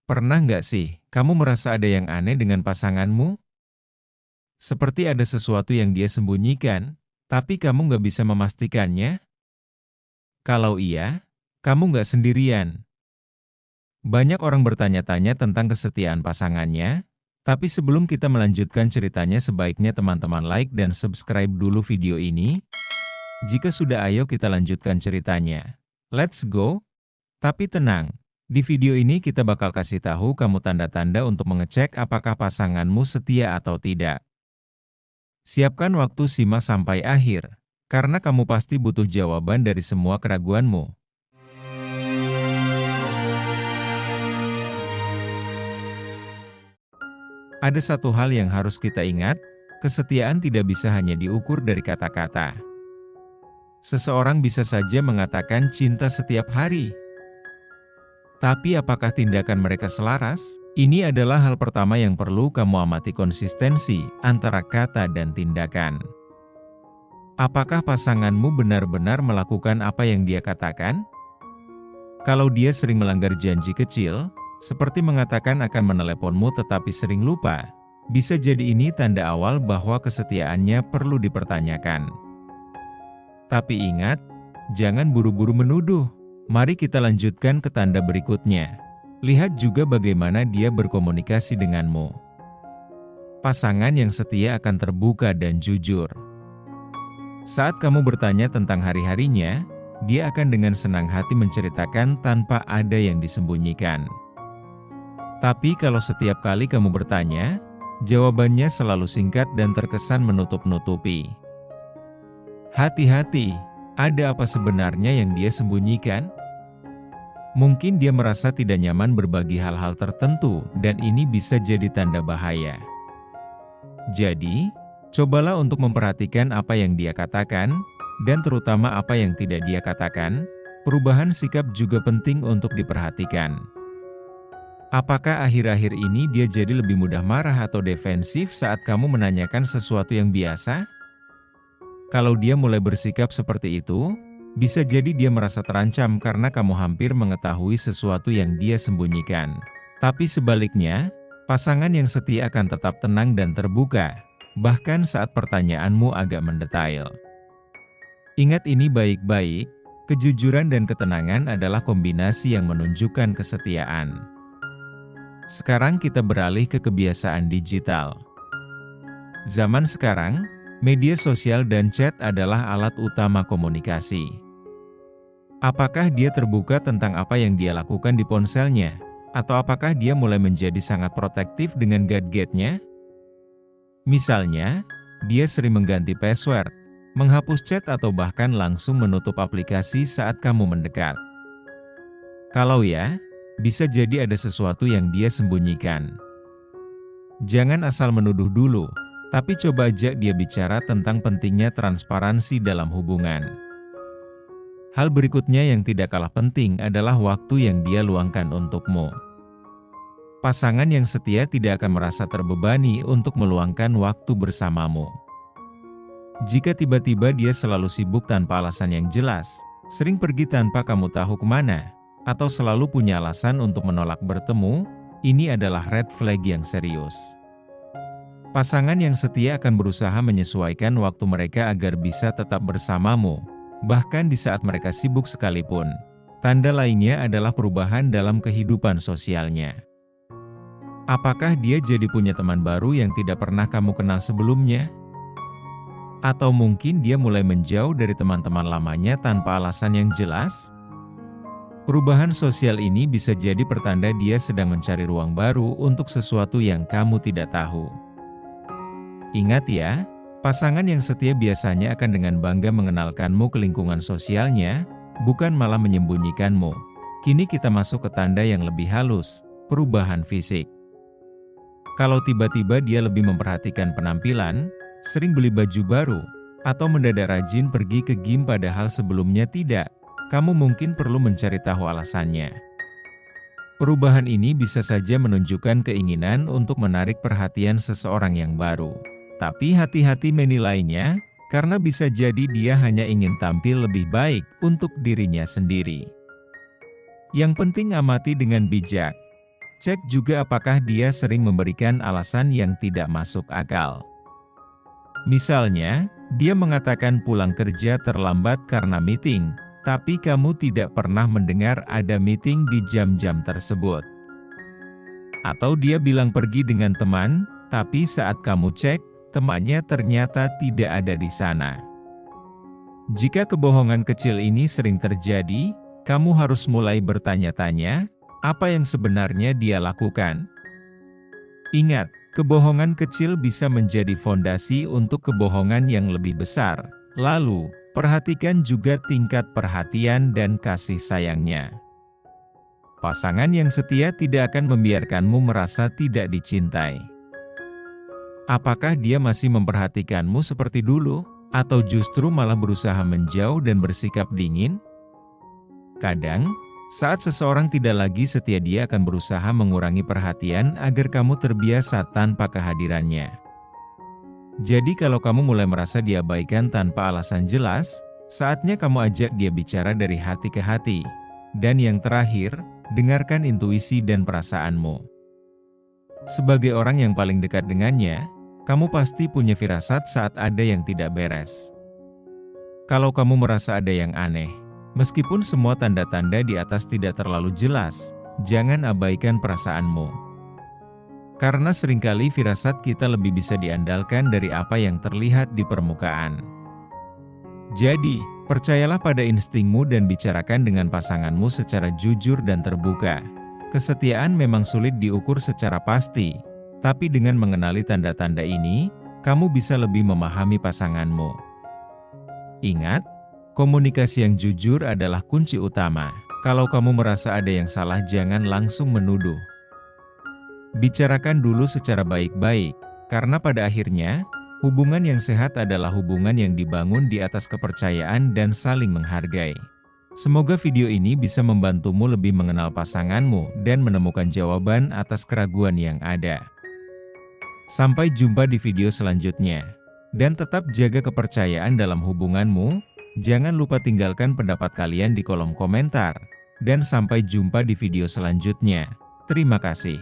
Pernah nggak sih, kamu merasa ada yang aneh dengan pasanganmu? Seperti ada sesuatu yang dia sembunyikan, tapi kamu nggak bisa memastikannya? Kalau iya, kamu nggak sendirian. Banyak orang bertanya-tanya tentang kesetiaan pasangannya, tapi sebelum kita melanjutkan ceritanya sebaiknya teman-teman like dan subscribe dulu video ini. Jika sudah ayo kita lanjutkan ceritanya. Let's go! Tapi tenang, di video ini kita bakal kasih tahu kamu tanda-tanda untuk mengecek apakah pasanganmu setia atau tidak. Siapkan waktu simak sampai akhir, karena kamu pasti butuh jawaban dari semua keraguanmu. Ada satu hal yang harus kita ingat, kesetiaan tidak bisa hanya diukur dari kata-kata. Seseorang bisa saja mengatakan cinta setiap hari. Tapi apakah tindakan mereka selaras? Ini adalah hal pertama yang perlu kamu amati, konsistensi antara kata dan tindakan. Apakah pasanganmu benar-benar melakukan apa yang dia katakan? Kalau dia sering melanggar janji kecil, seperti mengatakan akan meneleponmu tetapi sering lupa, bisa jadi ini tanda awal bahwa kesetiaannya perlu dipertanyakan. Tapi ingat, jangan buru-buru menuduh. Mari kita lanjutkan ke tanda berikutnya. Lihat juga bagaimana dia berkomunikasi denganmu. Pasangan yang setia akan terbuka dan jujur. Saat kamu bertanya tentang hari-harinya, dia akan dengan senang hati menceritakan tanpa ada yang disembunyikan. Tapi kalau setiap kali kamu bertanya, jawabannya selalu singkat dan terkesan menutup-nutupi. Hati-hati, ada apa sebenarnya yang dia sembunyikan? Mungkin dia merasa tidak nyaman berbagi hal-hal tertentu, dan ini bisa jadi tanda bahaya. Jadi, cobalah untuk memperhatikan apa yang dia katakan, dan terutama apa yang tidak dia katakan. Perubahan sikap juga penting untuk diperhatikan. Apakah akhir-akhir ini dia jadi lebih mudah marah atau defensif saat kamu menanyakan sesuatu yang biasa? Kalau dia mulai bersikap seperti itu, bisa jadi dia merasa terancam karena kamu hampir mengetahui sesuatu yang dia sembunyikan. Tapi sebaliknya, pasangan yang setia akan tetap tenang dan terbuka, bahkan saat pertanyaanmu agak mendetail. Ingat ini baik-baik, kejujuran dan ketenangan adalah kombinasi yang menunjukkan kesetiaan. Sekarang kita beralih ke kebiasaan digital. Zaman sekarang, media sosial dan chat adalah alat utama komunikasi. Apakah dia terbuka tentang apa yang dia lakukan di ponselnya? Atau apakah dia mulai menjadi sangat protektif dengan gadgetnya? Misalnya, dia sering mengganti password, menghapus chat atau bahkan langsung menutup aplikasi saat kamu mendekat. Kalau ya, bisa jadi ada sesuatu yang dia sembunyikan. Jangan asal menuduh dulu, tapi coba ajak dia bicara tentang pentingnya transparansi dalam hubungan. Hal berikutnya yang tidak kalah penting adalah waktu yang dia luangkan untukmu. Pasangan yang setia tidak akan merasa terbebani untuk meluangkan waktu bersamamu. Jika tiba-tiba dia selalu sibuk tanpa alasan yang jelas, sering pergi tanpa kamu tahu kemana, atau selalu punya alasan untuk menolak bertemu, ini adalah red flag yang serius. Pasangan yang setia akan berusaha menyesuaikan waktu mereka agar bisa tetap bersamamu, bahkan di saat mereka sibuk sekalipun. Tanda lainnya adalah perubahan dalam kehidupan sosialnya. Apakah dia jadi punya teman baru yang tidak pernah kamu kenal sebelumnya? Atau mungkin dia mulai menjauh dari teman-teman lamanya tanpa alasan yang jelas? Perubahan sosial ini bisa jadi pertanda dia sedang mencari ruang baru untuk sesuatu yang kamu tidak tahu. Ingat ya, pasangan yang setia biasanya akan dengan bangga mengenalkanmu ke lingkungan sosialnya, bukan malah menyembunyikanmu. Kini kita masuk ke tanda yang lebih halus, perubahan fisik. Kalau tiba-tiba dia lebih memperhatikan penampilan, sering beli baju baru, atau mendadak rajin pergi ke gym padahal sebelumnya tidak, kamu mungkin perlu mencari tahu alasannya. Perubahan ini bisa saja menunjukkan keinginan untuk menarik perhatian seseorang yang baru. Tapi hati-hati menilainya, karena bisa jadi dia hanya ingin tampil lebih baik untuk dirinya sendiri. Yang penting amati dengan bijak. Cek juga apakah dia sering memberikan alasan yang tidak masuk akal. Misalnya, dia mengatakan pulang kerja terlambat karena meeting, tapi kamu tidak pernah mendengar ada meeting di jam-jam tersebut. Atau dia bilang pergi dengan teman, tapi saat kamu cek, temannya ternyata tidak ada di sana. Jika kebohongan kecil ini sering terjadi, kamu harus mulai bertanya-tanya, apa yang sebenarnya dia lakukan? Ingat, kebohongan kecil bisa menjadi fondasi untuk kebohongan yang lebih besar. Lalu, perhatikan juga tingkat perhatian dan kasih sayangnya. Pasangan yang setia tidak akan membiarkanmu merasa tidak dicintai. Apakah dia masih memperhatikanmu seperti dulu, atau justru malah berusaha menjauh dan bersikap dingin? Kadang, saat seseorang tidak lagi setia, dia akan berusaha mengurangi perhatian agar kamu terbiasa tanpa kehadirannya. Jadi kalau kamu mulai merasa diabaikan tanpa alasan jelas, saatnya kamu ajak dia bicara dari hati ke hati. Dan yang terakhir, dengarkan intuisi dan perasaanmu. Sebagai orang yang paling dekat dengannya, kamu pasti punya firasat saat ada yang tidak beres. Kalau kamu merasa ada yang aneh, meskipun semua tanda-tanda di atas tidak terlalu jelas, jangan abaikan perasaanmu. Karena seringkali firasat kita lebih bisa diandalkan dari apa yang terlihat di permukaan. Jadi, percayalah pada instingmu dan bicarakan dengan pasanganmu secara jujur dan terbuka. Kesetiaan memang sulit diukur secara pasti, tapi dengan mengenali tanda-tanda ini, kamu bisa lebih memahami pasanganmu. Ingat, komunikasi yang jujur adalah kunci utama. Kalau kamu merasa ada yang salah, jangan langsung menuduh. Bicarakan dulu secara baik-baik, karena pada akhirnya, hubungan yang sehat adalah hubungan yang dibangun di atas kepercayaan dan saling menghargai. Semoga video ini bisa membantumu lebih mengenal pasanganmu dan menemukan jawaban atas keraguan yang ada. Sampai jumpa di video selanjutnya. Dan tetap jaga kepercayaan dalam hubunganmu. Jangan lupa tinggalkan pendapat kalian di kolom komentar. Dan sampai jumpa di video selanjutnya. Terima kasih.